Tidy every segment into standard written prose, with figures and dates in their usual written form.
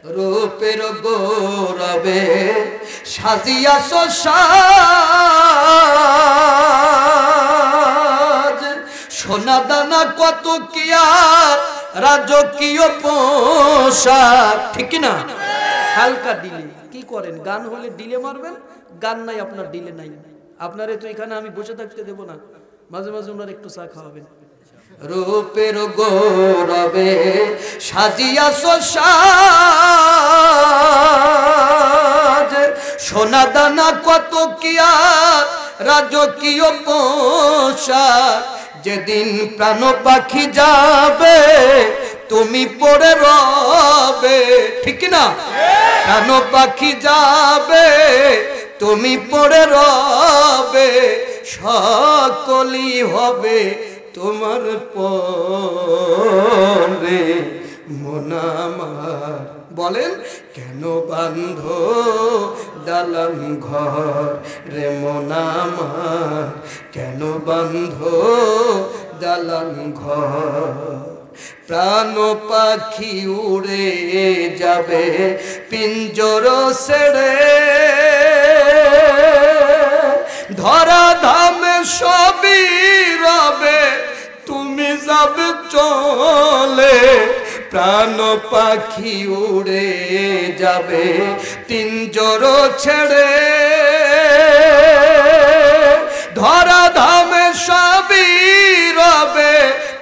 রূপের গৌরবে সাজিয়াছো সাজ, সোনা দানা কত কি আর রাজকীয় পোশাক, ঠিক না? হালকা ডিলে কি করেন? গান হলে ডিলে মারবেন, গান নাই আপনার ডিলে নাই। আপনারে তো এখানে আমি বসে থাকতে দেব না, মাঝে মাঝে ওনার একটু চা খাওয়াবেন। রূপের গৌরবে সাজিয়াছো সাজ, সোনা দানা কত কি আর রাজকীয় পোশাক, যেদিন প্রাণ পাখি যাবে তুমি পড়ে রবে, ঠিক না? প্রাণ পাখি যাবে তুমি পড়ে রবে, সকলই হবে তোমার পরে। মন আমার বলেন কেন বাঁধো দালান ঘর রে, মন আমার কেন বাঁধো দালান ঘর। প্রাণ পাখি উড়ে যাবে পিঞ্জর ছেড়ে, ধরা ধামে সবই রবে তুমি যাবে চলে। প্রাণ পাখি উড়ে যাবে পিঞ্জর ছেড়ে, ধরা ধামে সবই রবে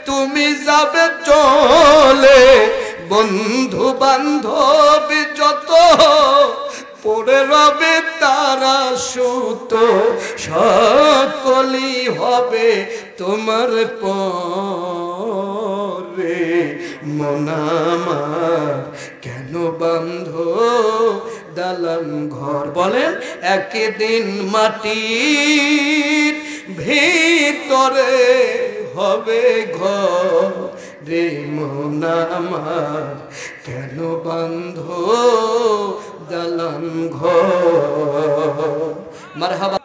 তুমি যাবে চলে। বন্ধু বান্ধব যত পড়ে রবে তারা সুত, সকলই হবে তোমার পরে। মন আমার কেন বাঁধো দালান ঘর, বলেন একদিন মাটির ভিতরে হবে ঘর রে, মন আমার কেন বাঁধো দালান ঘর। মারহাবা।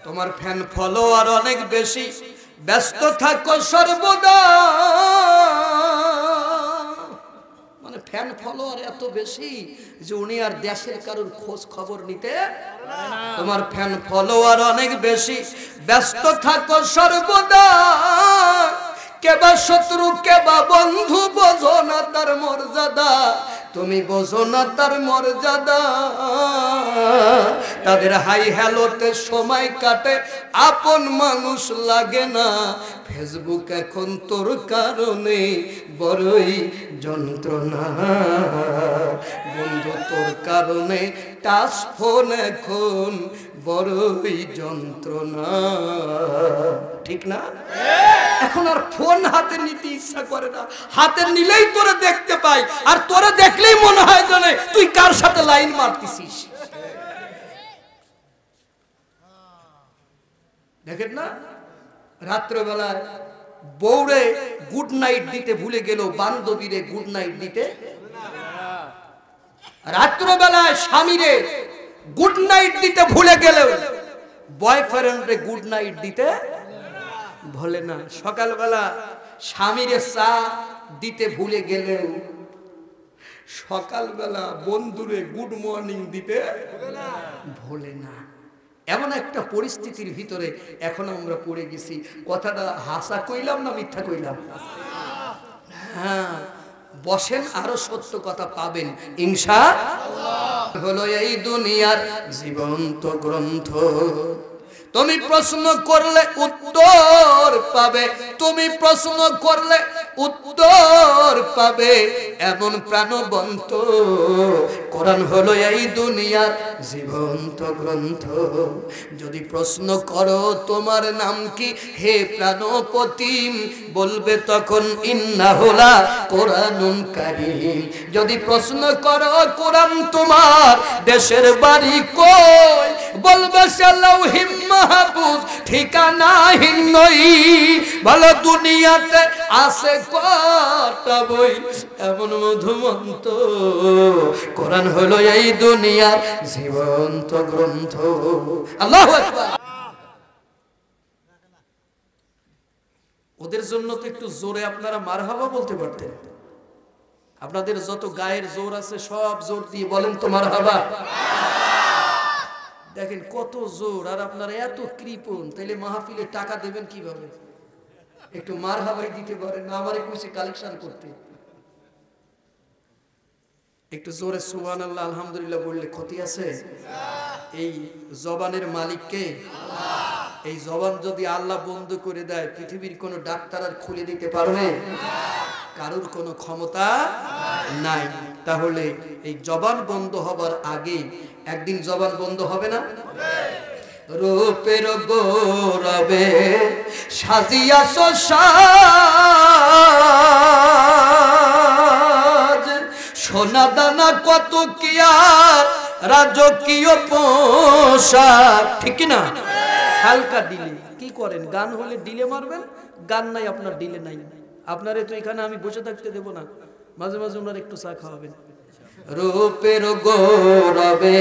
তোমার ফ্যান ফলোয়ার অনেক বেশি, ব্যস্ত থাকো সর্বদা, মানে ফ্যান ফলোয়ার এত বেশি যে উনি আর দেশের কারোর খোঁজ খবর নিতে। তোমার ফ্যান ফলোয়ার অনেক বেশি, ব্যস্ত থাকো সর্বদা, কেবা শত্রু কেবা বন্ধু বোঝো না তার মর্যাদা, তুমি বোঝো না তার মর্যাদা। তাদের হাই হ্যালোতে সময় কাটে, আপন মানুষ লাগে না। ফেসবুক এখন তোর কারণে বড়ই যন্ত্রণা, বন্ধু তোর কারণে টাচ ফোন এখন বড়ই যন্ত্রণা, ঠিক না? এখন আর ফোন হাতে নিতে ইচ্ছা করে না, হাতে নিলেই তোরে দেখতে পাই, আর তোরে দেখলেই মনে হয় জানে তুই কার সাথে লাইন মারতেছিস। দেখেন না, রাত্রবেলায় বউরে গুড নাইট দিতে ভুলে গেল, বান্ধবীরে গুড নাইট দিতে। রাত্রবেলায় স্বামীরে গুড নাইট দিতে ভুলে গেল, বয়ফ্রেন্ডরে গুড নাইট দিতে ভুলে না। সকালবেলা স্বামীরে চা দিতে ভুলে গেলেও সকালবেলা বন্ধুরে গুড মর্নিং দিতে ভুলে না। এমন একটা পরিস্থিতির ভিতরে এখন আমরা পড়ে গেছি। কথাটা হাসা কইলাম না মিথ্যা কইলাম? হ্যাঁ, বসেন, আরো সত্য কথা পাবেন ইনশাআল্লাহ। হলো এই দুনিয়ার জীবন্ত গ্রন্থ, তুমি প্রশ্ন করলে উত্তর পাবে, তুমি প্রশ্ন করলে উত্তর পাবে, এমন প্রাণবন্ত কোরআন হলো এই দুনিয়ার জীবন্ত গ্রন্থ। যদি প্রশ্ন করো তোমার নাম কি হে প্রাণপতিম, বলবে তখন ইন্নাহুলা কোরআনুন কারীম। যদি প্রশ্ন করো কোরআন তোমার দেশের বাড়ি কই, বলবে সে লৌহিম মাহফুজ ঠিকানাহীন নই। ভালো দুনিয়াতে আছে কটা বই, এমন মধুমন্ত কোরআন হলো এই দুনিয়ার জীবন্ত গ্রন্থ। আল্লাহু আকবার। ওদের জন্য তো একটু জোরে আপনারা মারহাবা বলতে পারতেন। আপনাদের যত গায়ের জোর আছে সব জোর দিয়ে বলেন তো মারহাবা। দেখেন কত জোর, আর আপনারা এত কৃপণ, তাইলে মাহফিলে টাকা দেবেন কিভাবে? একটু মারহাবাই দিতে পারেন না? আমারে কইছে কালেকশন করতে। একটু জোরে সুবহানাল্লাহ আলহামদুলিল্লাহ বললে ক্ষতি আছে? এই জবানের মালিক কে? এই জবান যদি আল্লাহ বন্ধ করে দেয়, পৃথিবীর কোনো ডাক্তার আর খুলে দিতে পারবে? কারোর কোনো ক্ষমতা নাই। তাহলে এই জবান বন্ধ হবার আগে একদিন জবান বন্ধ হবে না? রূপের গৌরবে সাজিয়াছ সাজ, সোনা দানা কত কি আর রাজকীয় পোশাক, ঠিক না? হালকা দিলে কি করেন? গান হলে ডিলে মারবেন, গান নাই আপনার ডিলে নাই। আপনারে তো এখানে আমি বসে থাকতে দেব না, মাঝে মাঝে ওনার একটু চা খাওয়াবেন। রূপের গৌরবে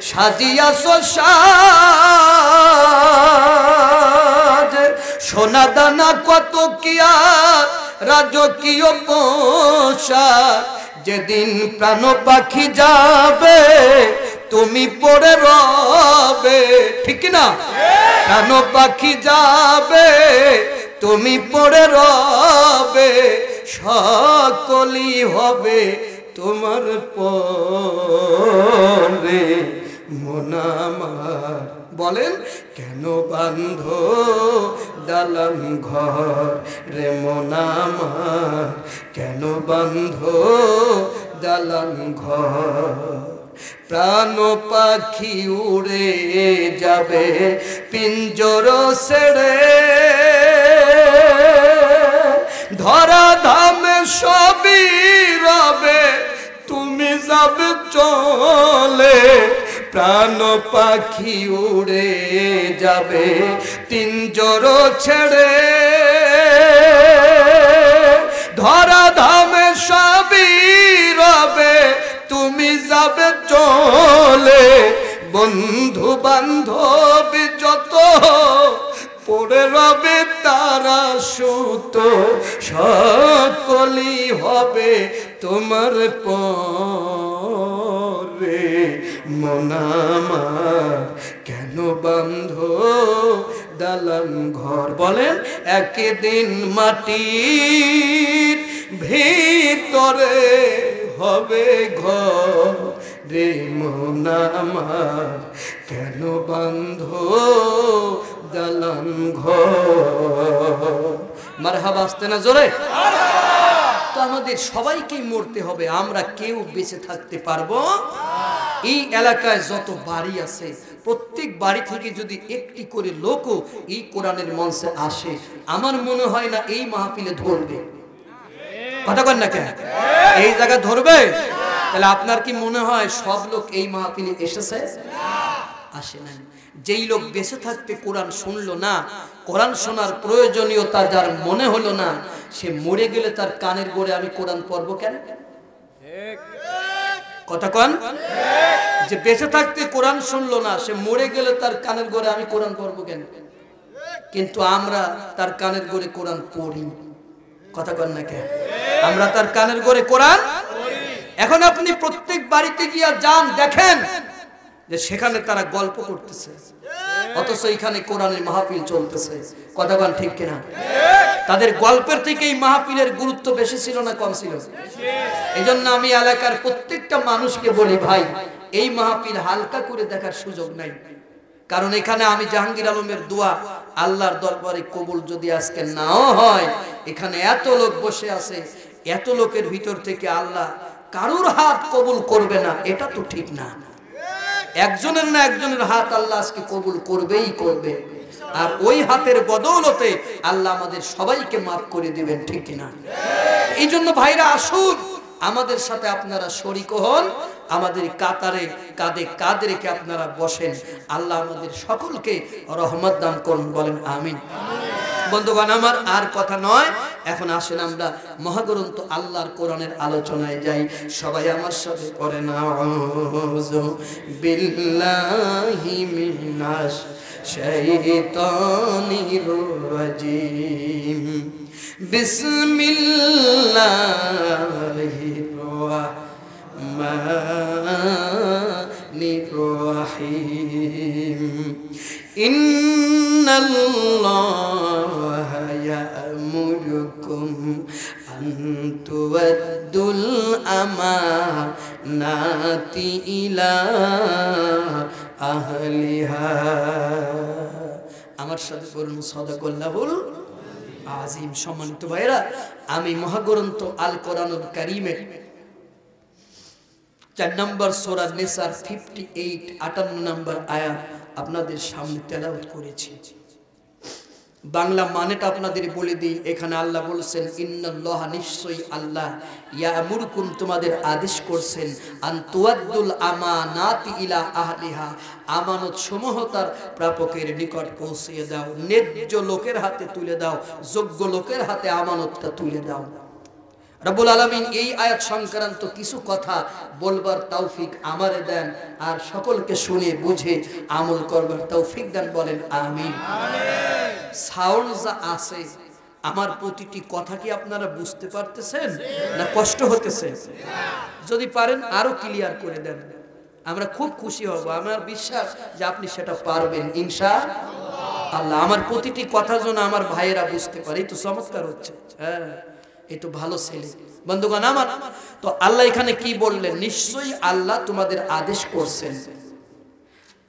সাজিয়াছ সাজ, সোনা দানা কত কি আর রাজকীয় পোশাক, যেদিন প্রাণ পাখি যাবে তুমি পড়ে রবে, ঠিক না? প্রাণ পাখি যাবে তুমি পড়ে রবে, সকলই হবে তোমার পরে। মন আমার বলেন কেন বান্ধ দালান ঘর রে, মন আমার কেন বান্ধ দালান ঘর, প্রাণ পাখি উড়ে যাবে পিঞ্জর ছেড়ে, ধরা ধামে সবই রবে তুমি যাবে চলে, প্রাণ পাখি উড়ে যাবে পিঞ্জর ছেড়ে, ধরা ধামে সবই রবে তুমি যাবে চলে, বন্ধু বান্ধব যত পড়ে রবে তারা সুত, সকলই হবে তোমার পরে। মন আমার কেন বান্ধ দালান ঘর, বলেন একদিন মাটির ভিতরে হবে ঘর রে, মন আমার কেন বান্ধ দালান ঘর। মারহাবা আসতে না জোরে? তো আমাদের সবাইকেই মরতে হবে, আমরা কেউ বেঁচে থাকতে পারবো? এই এলাকায় যত বাড়ি আছে প্রত্যেক বাড়ি থেকে যদি একটি করে লোকও এই কোরআনের মঞ্চে আসে, আমার মনে হয় না এই মাহফিলে ধরবে। কথা বলেন না কেন? এই জায়গা ধরবে? তাহলে আপনার কি মনে হয় সব লোক এই মাহফিলে এসেছে? আসে নাই। যেই লোক বেঁচে থাকতে কোরআন শুনলো না, কোরআন শোনার প্রয়োজনীয়তা যার মনে হলো না, সে মরে গেলে তার কানের গোড়ে আমি কোরআন পড়বো কেন? কথা কন? যে বেঁচে থাকতে কোরআন শুনলো না, সে মরে গেলে তার কানের গোড়ে আমি কোরআন পড়বো কেন? কিন্তু আমরা তার কানের গোড়ে কোরআন পড়ি। কথা কন না কেন? আমরা তার কানের গোড়ে কোরআন। এখন আপনি প্রত্যেক বাড়িতে গিয়া যান, দেখেন যে সেখানে তারা গল্প করতেছে, অথচ এখানে কোরআনের মাহফিল চলতেছে। কথা বল ঠিক কিনা? তাদের গল্পের থেকে এই মাহফিলের গুরুত্ব বেশি ছিল না কম ছিল? এই জন্য আমি এলাকার প্রত্যেকটা মানুষকে বলি, ভাই এই মাহফিল হালকা করে দেখার সুযোগ নাই। কারণ এখানে আমি জাহাঙ্গীর আলমের দোয়া আল্লাহর দরবারে কবুল যদি আজকে নাও হয়, এখানে এত লোক বসে আছে, এত লোকের ভিতর থেকে আল্লাহ কারুর হাত কবুল করবে না, এটা তো ঠিক না। একজনের না একজনের হাত আল্লাহ আজকে কবুল করবেই করবে, আর ওই হাতের বদৌলতে আল্লাহ আমাদের সবাইকে মাফ করে দিবেন, ঠিক কিনা? এই জন্য ভাইরা আসুন, আমাদের সাথে আপনারা শরীক হন, আমাদের কাতারে কাঁধে কাঁধ রেখে আপনারা বসেন। আল্লাহ আমাদের সকলকে রহমত দান করুন, বলেন আমিন। বন্ধুগণ আমার, আর কথা নয়, এখন আসেন আমরা মহাগ্রন্থ আল্লাহর কোরআনের আলোচনায় যাই। সবাই আমার সাথে পড়েন আউযু বিল্লাহি মিনাশ শাইতানির রাজিম। বিসমিল্লাহির রহমানির রহিম ইন্নাল্লাহা ইয়া'মুরুকুম আন তু'আদ্দুল আমানাতি ইলা আহলিহা। আমার সাথে বলুন সাদাকাল্লাহুল আজিম। সম্মানিত ভাইরা, আমি মহাগ্রন্থ আল কোরআনুল কারীমের 4 নম্বর সূরা নিসার 58 নম্বর আয়াত আপনাদের সামনে তেলাওয়াত করেছি। বাংলা মানেটা আপনাদের বলে দিই। এখানে আল্লাহ বলছেন ইন্নাল্লাহা, নিশ্চয়ই আল্লাহ, ইয়া'মুরুকুম, তোমাদের আদেশ করছেন, আন তু'আদ্দুল আমানাতি ইলা আহলিহা, আমানত সমূহ তার প্রাপকের নিকট পৌঁছিয়ে দাও, ন্যায্য লোকের হাতে তুলে দাও, যোগ্য লোকের হাতে আমানতটা তুলে দাও। রব্বুল আলামিন এই আয়াত সংক্রান্ত কিছু কথা বলবার তৌফিক আমারে দেন, আর সকলকে শুনে বুঝে আমল করবার তৌফিক দেন। বলেন আমিন। সাউন্ড যা আছে, আমার প্রতিটি কথা কি আপনারা বুঝতে পারতেছেন না কষ্ট হতেছে? যদি পারেন আরো ক্লিয়ার করে দেন, আমরা খুব খুশি হব। আমার বিশ্বাস যে আপনি সেটা পারবেন ইনশাআল্লাহ। আমার প্রতিটি কথা যেন আমার ভাইয়েরা বুঝতে পারে। এই তো চমৎকার হচ্ছে। হ্যাঁ, এই তো ভালো ছেলে। বন্ধুগণ আমার, তো আল্লাহ এখানে কি বললেন? নিশ্চয়ই আল্লাহ তোমাদের আদেশ করছেন,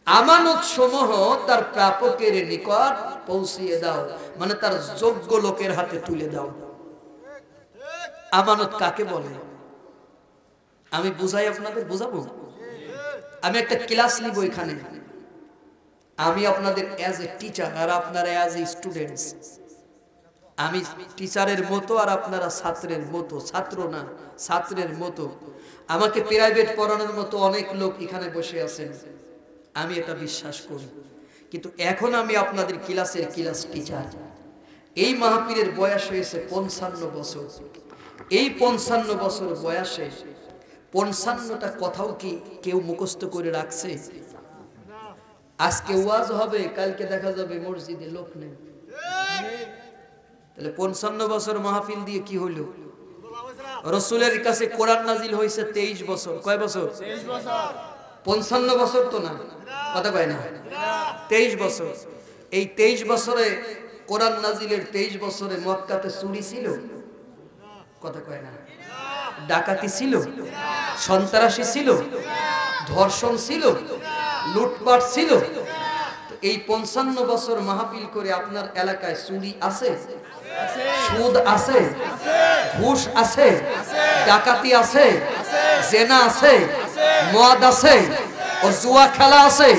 আমানত সমূহ তার প্রাপকের নিকট পৌঁছিয়ে দাও, মানে তার যোগ্য লোকের হাতে তুলে দাও। আমানত কাকে বলে আমি বুঝাই, আপনাদের বুঝাবো। আমি একটা ক্লাস নিব এখানে, আমি আপনাদের অ্যাজ এ টিচার আর আপনারা অ্যাজ এ স্টুডেন্টস। আমি টিচারের মতো আর আপনারা ছাত্রের মতো, ছাত্র না ছাত্রের মতো। আমাকে প্রাইভেট পড়ানোর মতো অনেক লোক এখানে বসে আছেন, আমি এটা বিশ্বাস করি। কিন্তু এখন আমি আপনাদের ক্লাসের ক্লাস টিচার। এই মাহফিলের বয়স হয়েছে 55 বছর। এই 55 বছর বয়সে 55টা কথাও কি কেউ মুখস্থ করে রাখছে? আজকে ওয়াজ হবে, কালকে দেখা যাবে মসজিদে লোক নেই। তাহলে 55 বছর মাহফিল দিয়ে কি হলো? রাসূলের কাছে কোরআন নাজিল হয়েছে 23 বছর। কয় বছর? 23 বছর। 55 বছর তো না, কথা কয় না, 23 বছর। এই 23 বছরে কোরআন নাজিলের 23 বছরে মক্কাতে চুরি ছিল, কথা কয় না, ডাকাতি ছিল, সন্ত্রাসী ছিল, ধর্ষণ ছিল, লুটপাট ছিল। তো এই 55 বছর মাহফিল করে আপনার এলাকায় চুরি আছে? সুদ আছে? ঘুষ আছে? ডাকাতি আছে? জেনা আছে? মদ আছে? ও জুয়া খেলা আছে?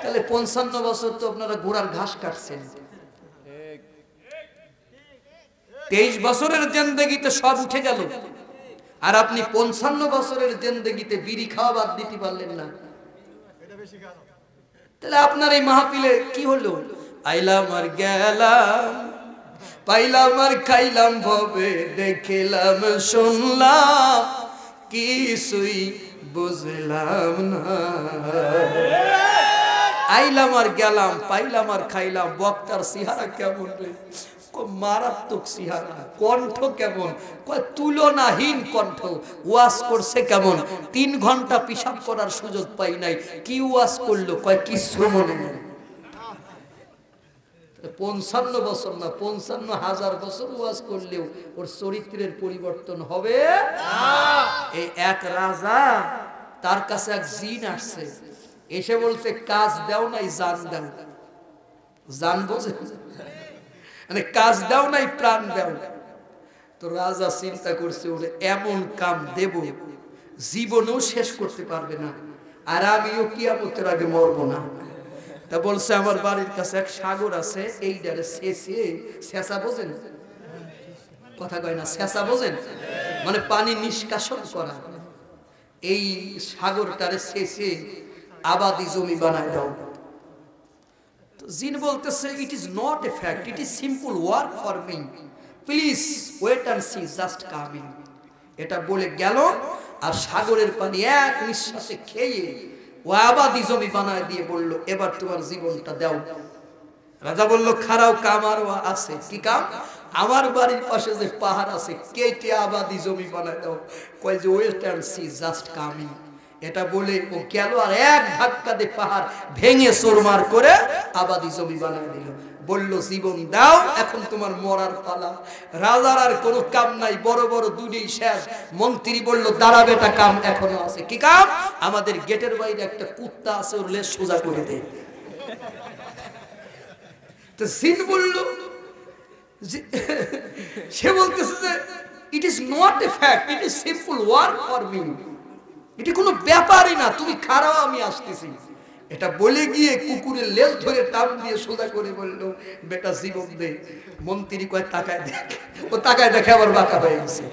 তাহলে 55 বছর তো আপনারা ঘোড়ার ঘাস কাটছেন। 23 বছরের জিন্দেগিতে সব উঠে গেল, আর আপনি 55 বছরের জিন্দেগিতে বিড়ি খাওয়া বাদ দিতে পারলেন না। তাহলে আপনার এই মাহফিলে কি হলো? আইলাম আর গেলাম, পাইলাম আর খাইলাম, ভবে দেখিলাম শুনলাম, কিছুই বুঝলাম না। আইলাম আর গেলাম, পাইলাম আর খাইলাম। বক্তার চেহারা কেমন রে? মারাত্মক চেহারা। কণ্ঠ কেমন? তুলনাহীন কণ্ঠ। ওয়াজ করছে কেমন? 3 ঘন্টা পিশাব করার সুযোগ পাই নাই। কি ওয়াজ করলো? কিছু মনে নেই। 55 বছর না, 55,000 বছর ওয়াজ করলেও ওর চরিত্রের পরিবর্তন হবে না। এই এক রাজা, তার কাছে এক জিন আসছে, এসে বলছে কাজ দাও নাই জান দাও। জান বোঝে, মানে কাজ দাও নাই প্রাণ দাও। তো রাজা চিন্তা করছে, ওরে এমন কাম দেব জীবনেও শেষ করতে পারবে না, আর আমিও কিয়ামতের আগে মরবো না। তা বলছে আমার বাড়ির কাছে এক সাগর আছে, এইটারে শেষা বোঝেন? কথা কয় না, শেষা বোঝেন? মানে পানি নিষ্কাশন করা। এই সাগরটারে শেষে আবাদি জমি বানায় দাও। তো জিন বলতেছে it is not a fact, it is simple work for me, please wait and see, just coming. এটা বলে গেল, আর সাগরের পানি এক নিঃশ্বাসে খেয়ে ও আবাদি জমি বানায় দিয়ে বলল এবার তোমার জীবনটা দাও। রাজা বলল খারাও, কাম আরো আছে। কি কাম? আমার বাড়ির পাশে যে পাহাড় আছে কেটে আবাদি জমি বানায় দাও। কয় যে wait and see just coming. এটা বলে ও গেল আর এক ধাক্কা দিয়ে পাহাড় ভেঙে চোরমার করে আবাদি জমি বানায় দিল। বলল জীবন দাও, এখন তোমার মরার পালা। রাজার আর কোনো কাম নাই, বড় বড় দুনিয়া শেষ। মন্ত্রী বলল দাঁড়া বেটা, কাম এখনো আছে। কি কাম? আমাদের গেটের বাইরে একটা কুত্তা আছে, ওর লেজ সোজা করে দে। তো জিন বলল, সে বলতেছে যে ইট is not a fact, it is simple work for me. এটা কোনো ব্যাপারই না, তুমি খারাপ, আমি আসতেছি। এটা বলে গিয়ে কুকুরের লেজ ধরে টান দিয়ে সোজা করে বলল বেটা জীবন দে। মন্ত্রী কয় তাকায় দেখ। ও তাকায় দেখে আবার বাঁকা হয়ে গেছে।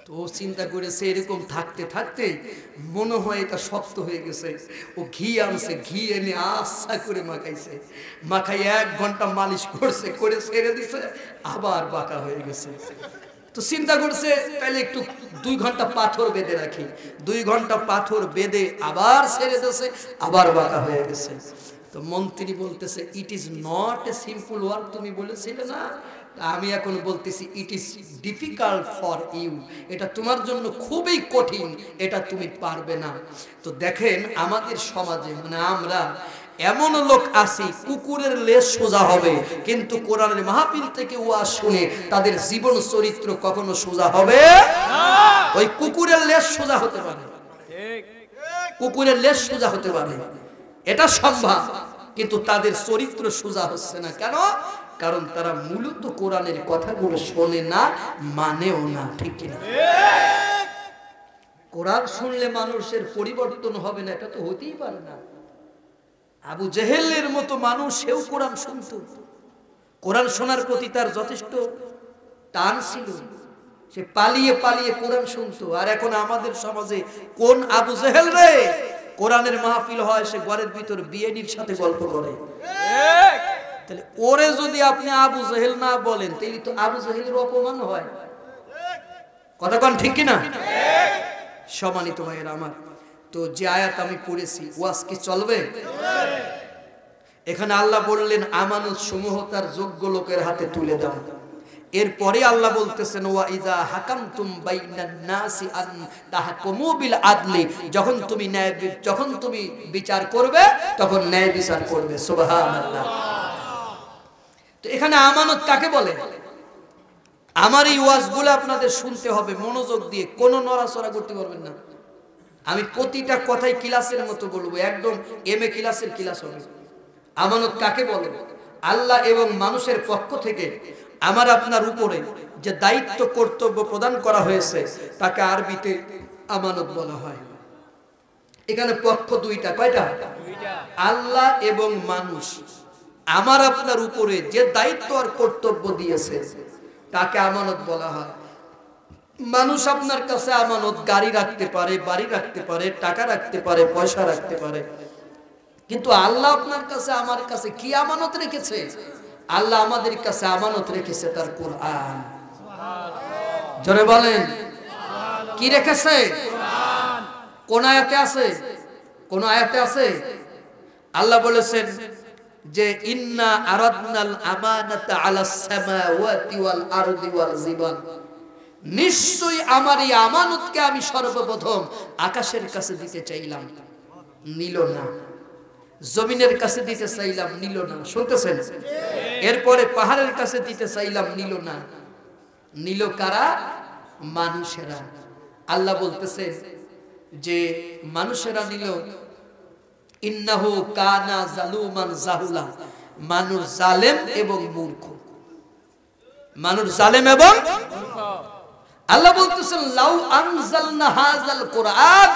তো চিন্তা করেছে এরকম থাকতে থাকতে মনে হয় এটা শক্ত হয়ে গেছে। ও ঘি আনছে, ঘি এনে আচ্ছা করে মাখাইছে। মাখাই 1 ঘন্টা মালিশ করছে, করে ছেড়ে দিছে, আবার বাঁকা হয়ে গেছে। তো চিন্তা করছে তাহলে একটু 2 ঘন্টা পাথর বেঁধে রাখি। 2 ঘন্টা পাথর বেঁধে আবার ছেড়ে দিয়েছে, আবার বাঁকা হয়ে গেছে। তো মন্ত্রী বলতেছে it is not a simple work, তুমি বলেছিলে না? আমি এখন বলতেছি it is difficult for you, এটা তোমার জন্য খুবই কঠিন, এটা তুমি পারবে না। তো দেখেন আমাদের সমাজে মানে আমরা এমন লোক আছি কুকুরের লেজ সোজা হবে, কিন্তু কোরআনের মাহফিল থেকে ওয়াজ শুনে তাদের জীবন চরিত্র কখনো সোজা হবে না। ওই কুকুরের লেজ সোজা হতে পারে, কুকুরের লেজ সোজা হতে পারে, এটা সম্ভব, কিন্তু তাদের চরিত্র সোজা হচ্ছে না। কেন? কারণ তারা মূলত কোরআনের কথাগুলো শোনে না, মানেও না। ঠিক কিনা? কোরআন শুনলে মানুষের পরিবর্তন হবে না, এটা তো হতেই পারে না। আবু জেহেলের মতো মানুষ, সেও কোরআন শুনতো, কোরআন শোনার প্রতি তার যথেষ্ট টান ছিল, সে পালিয়ে পালিয়ে কোরআন শুনতো। আর এখন আমাদের সমাজে কোন আবু জেহেল রে? কোরআনের মাহফিল হয়, সে ঘরের ভিতর বিয়েনির সাথে গল্প করে। তাহলে ওরে যদি আপনি আবু জেহেল না বলেন, তাহলে তো আবু জেহেলের অপমান হয়। কথা কোন ঠিক কিনা? সম্মানিত ভাইয়েরা আমার, তো যে আয়াত আমি পড়েছি ওয়াজ কি চলবে? এখানে আল্লাহ বললেন আমানত সমূহ তার যোগ্য লোকের হাতে তুলে দাও। এরপরে আল্লাহ বলতেছেন ওয়া ইযা হাকামতুম বাইনান নাসি আন তাহকুমু বিল আদলি, যখন তুমি বিচার করবে তখন ন্যায় বিচার করবে। সুবহানাল্লাহ। তো এখানে আমানত কাকে বলে? আমার এই ওয়াজগুলো আপনাদের শুনতে হবে মনোযোগ দিয়ে, কোনো নড়াচড়া করতে পারবেন না। আমি প্রতিটা কথাই ক্লাসের মতো বলবো, একদম এমএ ক্লাসের ক্লাস হবে। আমানত কাকে বলে? আল্লাহ এবং মানুষের পক্ষ থেকে আমার আপনার উপরে যে দায়িত্ব কর্তব্য প্রদান করা হয়েছে তাকে আরবিতে আমানত বলা হয়। এখানে পক্ষ দুইটা, কয়টা? আল্লাহ এবং মানুষ আমার আপনার উপরে যে দায়িত্ব আর কর্তব্য দিয়েছে তাকে আমানত বলা হয়। মানুষ আপনার কাছে আমানত গাড়ি রাখতে পারে, বাড়ি রাখতে পারে, টাকা রাখতে পারে, পয়সা রাখতে পারে, কিন্তু আল্লাহ আপনার কাছে আমার কাছে কি আমানত রেখেছে? আল্লাহ আমাদের কাছে আমানত রেখেছে তার কোরআন। জোরে বলেন কি রেখেছে? কোন আয়াতে আছে? কোন আয়াতে আছে? আল্লাহ বলেছেন যে ইন্না আরাদনাল আমানাতা আলাস সামাওয়াতি ওয়াল আরদি ওয়াল জিবাল, নিশ্চয়ই আমার এই আমানতকে আমি সর্বপ্রথম আকাশের কাছে দিতে চাইলাম, নিল না। জমিনের কাছে দিতে চাইলাম, নিল না। শুনতেছেন? এরপরে পাহাড়ের কাছে দিতে চাইলাম, নিল না। নিল কারা? মানুষেরা। আল্লাহ বলতেছে যে মানুষেরা নিল। ইন্নাহু কানা জালুমান জাহুলা, মানুষ জালেম এবং মূর্খ। মানুষ জালেম এবং মূর্খ। আল্লাহ বলতেছেন লাউ আনজালনা হাযাল কুরআন,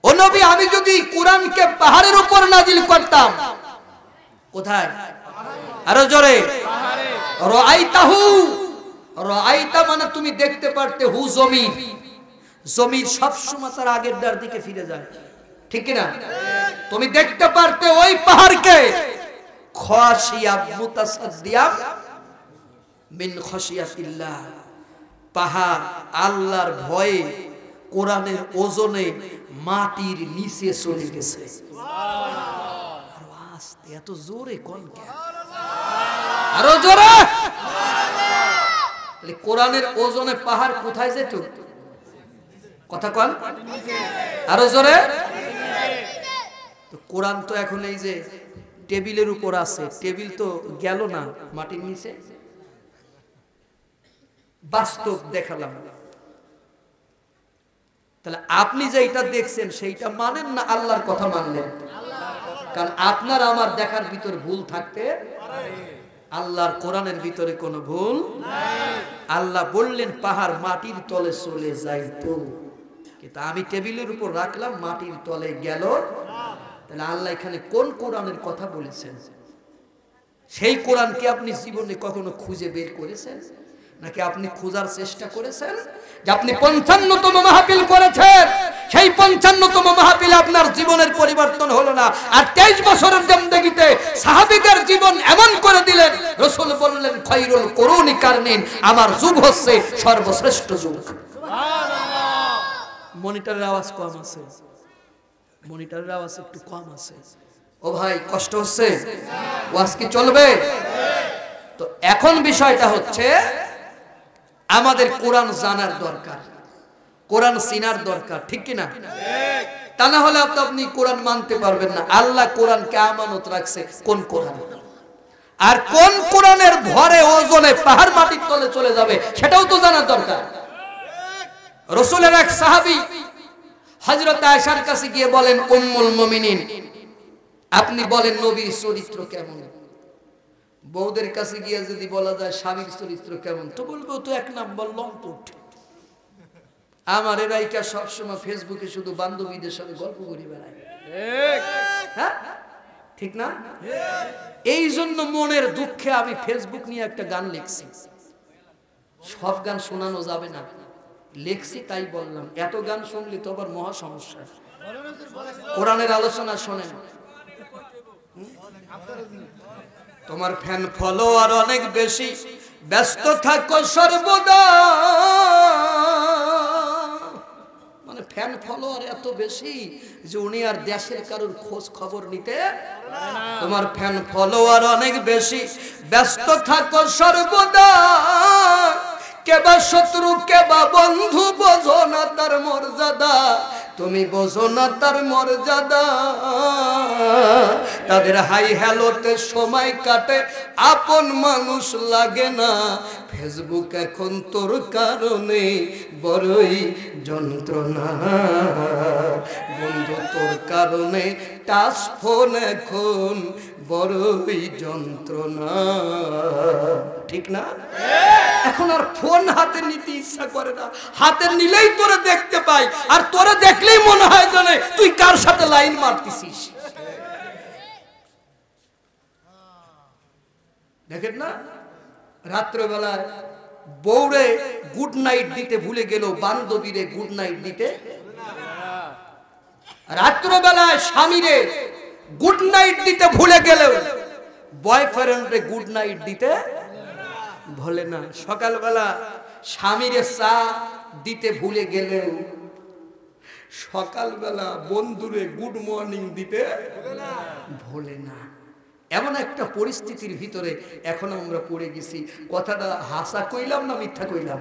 ও নবী আমি যদি কুরআনকে পাহাড়ের উপর নাজিল করতাম। কোথায়? আরো জোরে। পাহাড়ে। রাআইতাহু, রাআইতা মানে তুমি দেখতে পারতে, হু জমিন, জমিন সব সময় তার আগের ডার দিকে ফিরে যায়, ঠিক কি না? তুমি দেখতে পারতে ওই পাহাড়কে খাশিয়াম মুতাসাদ্দিয়াম মিন খাশিয়াতিল্লাহ, পাহাড় আল্লাহর ভয়ে কোরআনের ওজনে মাটির নিচে চলে গেছে। এত জোরে কোন? আরো জোরে। তাহলে কোরআনের ওজনে পাহাড় কোথায় যেত? কথা কন, আরো জোরে। তো কোরআন তো এখন এই যে টেবিলের উপর আছে, টেবিল তো গেল না মাটির নিচে। বাস্তব দেখালাম। তাহলে আপনি যেটা দেখছেন সেইটা মানেন না আল্লাহর কথা মানলেন? কারণ আপনার আমার দেখার ভিতর ভুল থাকতে আল্লাহর কোরআনের ভিতরে কোনো ভুল নাই। আল্লাহ বললেন পাহাড় মাটির তলে চলে যাইতো, কিন্তু আমি টেবিলের উপর রাখলাম মাটির তলে গেল। তাহলে আল্লাহ এখানে কোন কোরআনের কথা বলেছেন? সেই কোরআন কি আপনি জীবনে কখনো খুঁজে বের করেছেন, নাকি আপনি খোঁজার চেষ্টা করেছেন? যে আপনি 55তম মাহফিল করেছেন, সেই 55তম মাহফিলে আপনার জীবনের পরিবর্তন হলো না, আর 23 বছরের জিন্দেগিতে সাহাবীদের জীবন এমন করে দিলেন। রাসূল বললেন খায়রুল কুরুনি কারনিন, আমার যুগ হচ্ছে সর্বশ্রেষ্ঠ যুগ। সুবহানাল্লাহ। মনিটরের আওয়াজ কম আছে, মনিটরের আওয়াজ একটু কম আছে। ও ভাই কষ্ট হচ্ছে? ওয়াজ কি চলবে? তো এখন বিষয়টা হচ্ছে আমাদের কোরআন জানার দরকার, কোরআন চিনার দরকার, ঠিক কি না? তা না হলে আপনি কোরআন মানতে পারবেন না। আল্লাহ কোরআনকে আমানত রাখছে কোন কোরআন, আর কোন কোরআনের ভরে ওজনে পাহাড় মাটির তলে চলে যাবে সেটাও তো জানার দরকার। রাসূলের এক সাহাবী হযরত আয়েশার কাছে গিয়ে বলেন, উম্মুল মুমিনিন আপনি বলেন নবীর চরিত্র কেমন? বউদের কাছে গিয়ে যদি বলা যায় স্বামীর চরিত্র কেমন, তো বলবো তো এক নাম্বার লম্পট। আমার এরাইকা সবসময় ফেসবুকে শুধু বান্ধবীদের সাথে গল্প করে বেড়ায়, হ্যাঁ ঠিক না? এই জন্য মনের দুঃখে আমি ফেসবুক নিয়ে একটা গান লিখছি। সব গান শোনানো যাবে না, লিখছি তাই বললাম। এত গান শুনলে তো আবার মহা সমস্যা। কোরআনের আলোচনা শোনেন। তোমার ফ্যান ফলোয়ার অনেক বেশি, ব্যস্ত থাকো সর্বদা। মানে ফ্যান ফলোয়ার এত বেশি যে উনি আর দেশের কারোর খোঁজ খবর নিতে। তোমার ফ্যান ফলোয়ার অনেক বেশি, ব্যস্ত থাকো সর্বদা। কেবা শত্রু কেবা বন্ধু, বোঝো না তার মর্যাদা। তুমি বোঝো না তার মর্যাদা। তাদের হাই হ্যালোতে সময় কাটে, আপন মানুষ লাগে না। ফেসবুক এখন তোর কারণে বড়ই যন্ত্রণা। বন্ধু তোর কারণে টাচ ফোন এখন বড়ই যন্ত্রণা, ঠিক না? এখন আর ফোন হাতে নিতে ইচ্ছা করে না, হাতে নিলেই তোরে দেখতে পাই, আর তোরে দেখলেই মনে হয় জানে তুই কার সাথে লাইন মারতেছিস। দেখেন না, রাত্রেবেলায় বউরে গুড নাইট দিতে ভুলে গেল, বান্ধবীরে গুড নাইট দিতে। রাত্রেবেলায় স্বামীরে গুড নাইট দিতে ভুলে গেল, বয়ফ্রেন্ডে গুড নাইট দিতে ভুলে না। সকালবেলা স্বামীরে চা দিতে ভুলে গেলেও সকালবেলা বন্ধুরে গুড মর্নিং দিতে ভুলে না। এমন একটা পরিস্থিতির ভিতরে এখন আমরা পড়ে গেছি। কথাটা হাসা কইলাম না মিথ্যা কইলাম?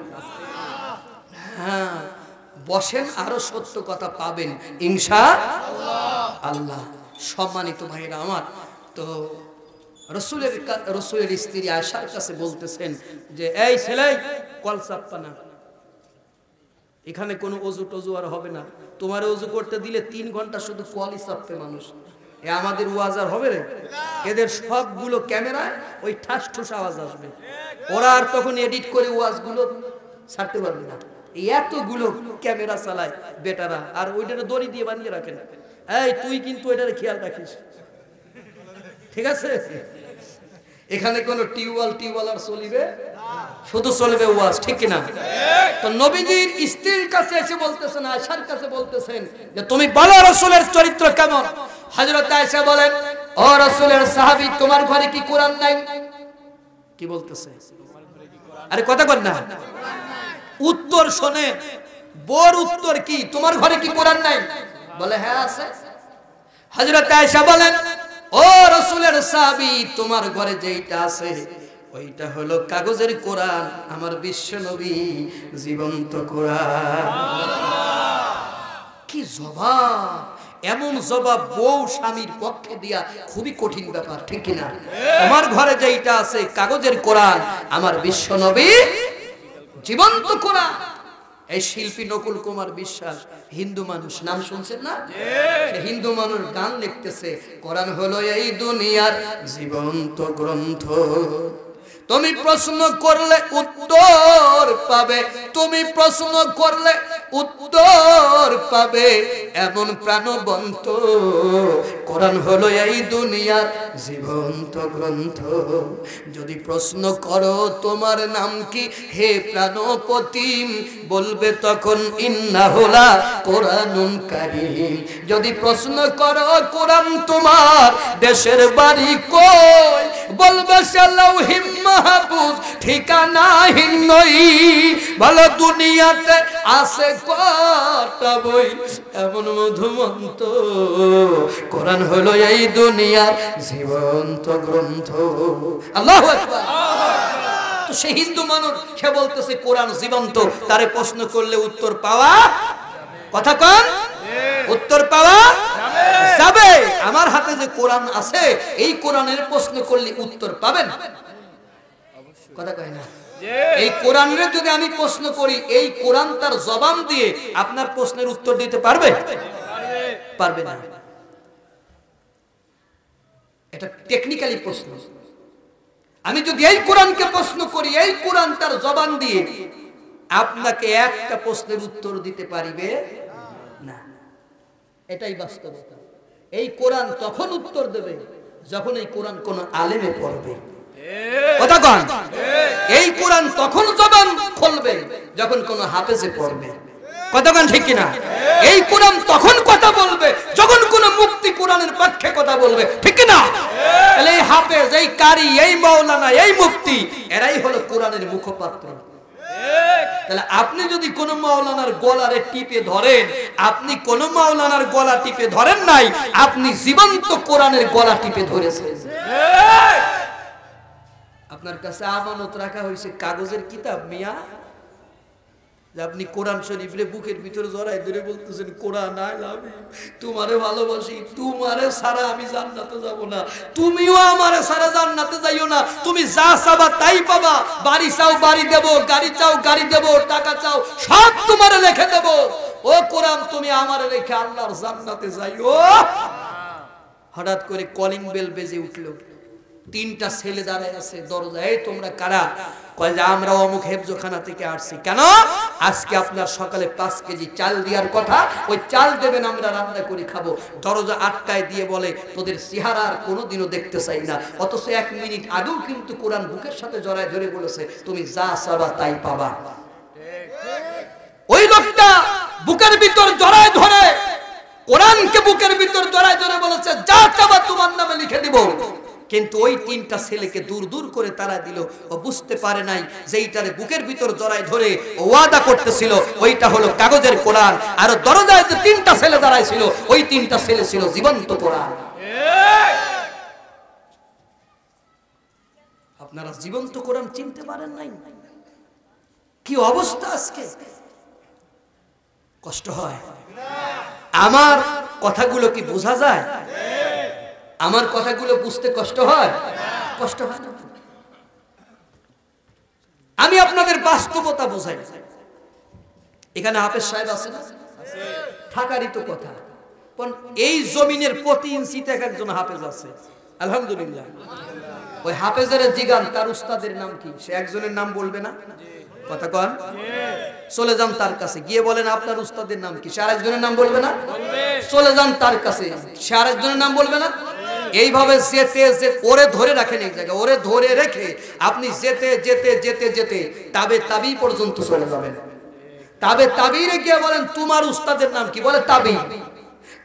হ্যাঁ, বসেন, আরো সত্য কথা পাবেন ইনশাআল্লাহ। সম্মানিত ভাইরা আমার, তো রসুলের স্ত্রী আয়েশার কাছে বলতেছেন যে এই ছেলে কল চাপ্পা না, এখানে কোনো অজু টজু আর হবে না। তোমার অজু করতে দিলে 3 ঘন্টা শুধু কলই চাপবে মানুষ। এ আমাদের ওয়াজ আর হবে রে? এদের সবগুলো ক্যামেরায় ওই ঠাস ঠুস আওয়াজ আসবে, ওরা আর তখন এডিট করে ওয়াজগুলো ছাড়তে পারবে না। এতগুলো ক্যামেরা চালায় বেটারা, আর ওইটারে দড়ি দিয়ে বাঁধিয়ে রাখেন। এই তুই কিন্তু ওইটারে খেয়াল রাখিস, ঠিক আছে? এখানে কোনো টিউবওয়েল আর চলিবে, শুধু চলবে ওয়াজ, ঠিক কিনা? তো নবীজির স্ত্রীর কাছে এসে বলতেছেন, আয়েশার কাছে বলতেছেন যে তুমি বলো রাসূলের চরিত্র কেমন। হযরত আয়েশা বলেন, ও রাসূলের সাহাবী, তোমার ঘরে কি কোরআন নাই? কি বলতেছে? আরে কথা কর না, উত্তর শোনেন। বোর উত্তর কি? তোমার ঘরে কি কোরআন নাই? বলে হ্যাঁ আছে। হযরত আয়েশা বলেন, ও রাসূলের সাহাবী, তোমার ঘরে যেটা আছে ওইটা হলো কাগজের কোরআন, আমার বিশ্ব নবী জীবন্ত কোরআন। কি জবাব! এমন জবাব বউ স্বামীর পক্ষে দিয়া খুবই কঠিন ব্যাপার, ঠিক কিনা? আমার ঘরে যেটা আছে কাগজের কোরআন, আমার বিশ্ব নবী জীবন্ত কোরআন। এই শিল্পী নকুল কুমার বিশ্বাস হিন্দু মানুষ, নাম শুনছেন না? হিন্দু মানুষ গান লিখতেছে, কোরআন হলো এই দুনিয়ার জীবন্ত গ্রন্থ। তুমি প্রশ্ন করলে উত্তর পাবে, তুমি প্রশ্ন করলে উত্তর পাবে, এমন প্রাণবন্ত কোরআন হলো এই দুনিয়ার জীবন্ত গ্রন্থ। যদি প্রশ্ন করো তোমার নাম কি হে প্রাণপতি, বলবে তখন ইন্নাহুলা কোরআনুন কারীম। যদি প্রশ্ন করো কোরআন তোমার দেশের বাড়ি কই, বলবে সে লাউহিম মাহফুজ ঠিকানাহীন নই। বলো দুনিয়াতে আছে কটা বই, এমন মধুমন্ত কোরআন হলো এই দুনিয়ার জীবন্ত গ্রন্থ। আল্লাহু আকবার। তো সে হিন্দু মানুষ, সে বলতেছে কোরআন জীবন্ত, তারে প্রশ্ন করলে উত্তর পাওয়া কথা কন উত্তর পাওয়া যাবে। আমার হাতে যে কোরআন আছে, এই কোরআনের প্রশ্ন করলে উত্তর পাবেন, কথা কয় না? এই কোরআনের যদি আমি প্রশ্ন করি, এই কোরআন তার জবান দিয়ে আপনার প্রশ্নের উত্তর দিতে পারবে? পারবে না। এটা টেকনিক্যালি প্রশ্ন। আমি যদি এই কোরআনকে প্রশ্ন করি, এই কোরআন তার জবান দিয়ে আপনাকে একটা প্রশ্নের উত্তর দিতে পারিবে না। এটাই বাস্তবতা। এই কোরআন তখন উত্তর দেবে যখন এই কোরআন কোন আলেমে পড়বে, কথা কন। এই কোরআন তখন জবান খুলবে যখন কোন হাফেজে পড়বে, কথা কন, ঠিক কিনা? এই কোরআন তখন কথা বলবে যখন কোন মুফতি কোরআনের পক্ষে কথা বলবে, ঠিক কিনা? তাহলে এই হাফেজ, এই কারি, এই মাওলানা, এই মুফতি, এরাই হলো কোরআনের মুখপাত্র। তাহলে আপনি যদি কোন মাওলানার গলারে টিপে ধরেন, আপনি কোন মাওলানার গলা টিপে ধরেন নাই, আপনি জীবন্ত কোরআনের গলা টিপে ধরেছেন। আপনার কাছে আমানত রাখা হয়েছে কাগজের কিতাব মিয়া, যে আপনি কোরআন শরীফরে বুকের ভিতরে জড়াই ধরে বলতেছেন কোরআন আই লাভ ইউ, তোমারে ভালোবাসি, তোমারে ছাড়া আমি জান্নাতে যাব না, তুমিও আমারে ছাড়া জান্নাতে যাইও না, তুমি যা চাবা তাই পাবা, বাড়ি চাও বাড়ি দেব, গাড়ি চাও গাড়ি দেব, টাকা চাও সব তোমারে রেখে দেব। ও কোরআন, তুমি আমারে রেখে আল্লাহর জান্নাতে যাইও। হঠাৎ করে কলিং বেল বেজে উঠলো। তিনটা ছেলে দাঁড়ায় আছে দরজায়। তোমরা কারা? কয় যে আমরা অমুক হেফজখানা থেকে আসছি। কেন? আজকে আপনার সকালে 5 কেজি চাল দেওয়ার কথা, ওই চাল দেবেন, আমরা রান্না করে খাবো। দরজা আটকায় দিয়ে বলে তোদের চেহারা আর কোনোদিনও দেখতে চাই না। অথচ 1 মিনিট আগেও কিন্তু কোরআন বুকের সাথে জড়ায় ধরে বলেছে তুমি যা চাবা তাই পাবা। ওই লোকটা বুকের ভিতর জড়ায় ধরে, কোরআনকে বুকের ভিতর জড়ায় ধরে বলেছে যা চাবা তোমার নামে লিখে দিব। কিন্তু ওই তিনটা ছেলেকে দূর দূর করে তারা দিল। ও বুঝতে পারে নাই যে এইটারে বুকের ভিতর জড়ায় ধরে ওয়াদা করতেছিল ওইটা হলো কাগজের কোরআন, আর দরজায় যে তিনটা ছেলে দাঁড়ায় ছিল, ওই তিনটা ছেলে ছিল জীবন্ত কোরআন। আপনারা জীবন্ত কোরআন চিনতে পারেন নাই? কি অবস্থা আজকে! কষ্ট হয়। আমার কথাগুলো কি বোঝা যায়? আমার কথাগুলো বুঝতে কষ্ট হয়? কষ্ট হয় না? আমি আপনাদের বাস্তবতা বোঝাই। এখানে হাফেজ সাহেব আছে না? থাকারই তো কথা। এই জমিনের প্রতি ইঞ্চিতে একজন হাফেজ আছে, আলহামদুলিল্লাহ। ওই হাফেজের জিগান তার উস্তাদের নাম কি? সে একজনের নাম বলবে না, কথা কন। চলে যান তার কাছে, গিয়ে বলেন আপনার উস্তাদের নাম কি? সে আরেকজনের নাম বলবে না? চলে যান তার কাছে, সে আরেকজনের নাম বলবে না? এইভাবে যেতে যেতে ওরে ধরে রাখেন এক জায়গায়, ওরে ধরে রেখে আপনি যেতে যেতে যেতে যেতে তাবে তাবি পর্যন্ত চলে যাবেন। তাবে তাবিরে গিয়ে বলেন তোমার উস্তাদের নাম কি? বলে তাবি।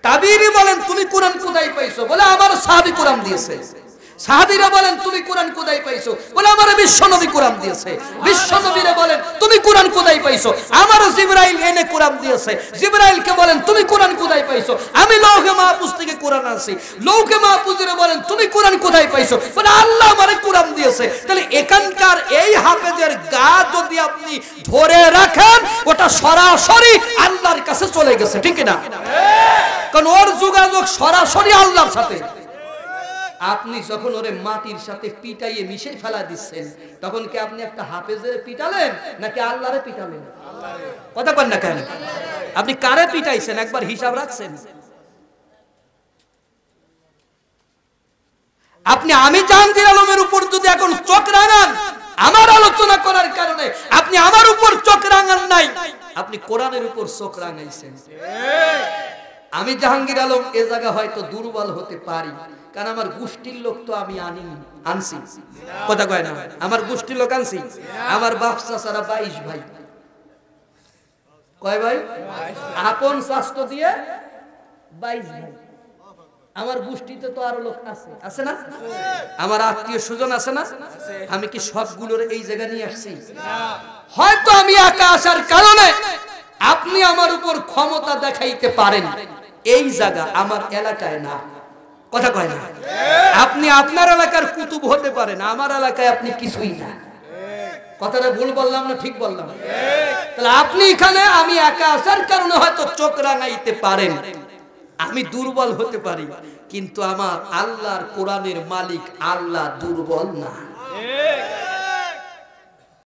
তাবিরে বলেন তুমি কোরআন কোথায় পাইছো? বলে আমার সাহাবী কোরআন দিয়েছে। সাহাবীরা বলেন তুমি কোরআন কোথায় পাইছো? বলে আমার বিশ্বনবী কোরআন দিয়েছে। বিশ্বনবীরা বলেন তুমি কোরআন কোথায় পাইছো? আমারও জিবরাইল এনে কোরআন দিয়েছে। জিবরাইলকে বলেন তুমি কোরআন কোথায় পাইছো? আমি লৌহে মাহফুজ থেকে কোরআন আনছি। লৌহে মাহফুজেরা বলেন তুমি কোরআন কোথায় পাইছো? বলে আল্লাহ আমারে কোরআন দিয়েছে। তাহলে এখানকার এই হাফেজের গা যদি আপনি ধরে রাখেন ওটা সরাসরি আল্লাহর কাছে চলে গেছে, ঠিক না? কারণ ওর যোগাযোগ সরাসরি আল্লাহর সাথে। আপনি যখন ওরে মাটির সাথে পিটাইয়ে মিশে ফেলা দিচ্ছেন তখন কি আপনি একটা হাফেজের পিটালেন নাকি আল্লাহরে পিটালেন? কথা বলেন না কেন? আপনি কারে পিটাইছেন একবার হিসাব রাখছেন? আপনি আমি জাহাঙ্গীর আলমের উপর যদি এখন চোখ রাঙান, আমার আলোচনা করার কারণে আপনি আমার উপর চোখ রাঙান নাই, আপনি কোরআনের উপর চোখ রাঙাইছেন। আমি জাহাঙ্গীর আলম এ জায়গা হয়তো দুর্বল হতে পারি, কারণ আমার গোষ্ঠীর লোক তো আমি আনছি। কথা কয় না? আমার গোষ্ঠীর লোক আনছি। আমার বাপ চাচারা 22 ভাই। কয় ভাই? আপন শাস্ত্র দিয়ে 22 ভাই। আমার গোষ্ঠীতে তো আরো লোক আছে না? আমার আত্মীয় স্বজন আছে না? আমি কি সবগুলোর এই জায়গা নিয়ে আসছি? হয়তো আমি একা আসার কারণে আপনি আমার উপর ক্ষমতা দেখাইতে পারেন, এই জায়গা আমার এলাকায় না। কথা কয় না? আপনি আপনার এলাকার কুতুব হতে পারেন, আমার এলাকায় আপনি কিছুই না। কথাটা ভুল বললাম না ঠিক বললাম? তাহলে আপনি এখানে আমি একা আসার কারণে হয়তো চোখ রাঙাইতে পারেন, আমি দুর্বল হতে পারি, কিন্তু আমার আল্লাহর কোরআনের মালিক আল্লাহ দুর্বল না।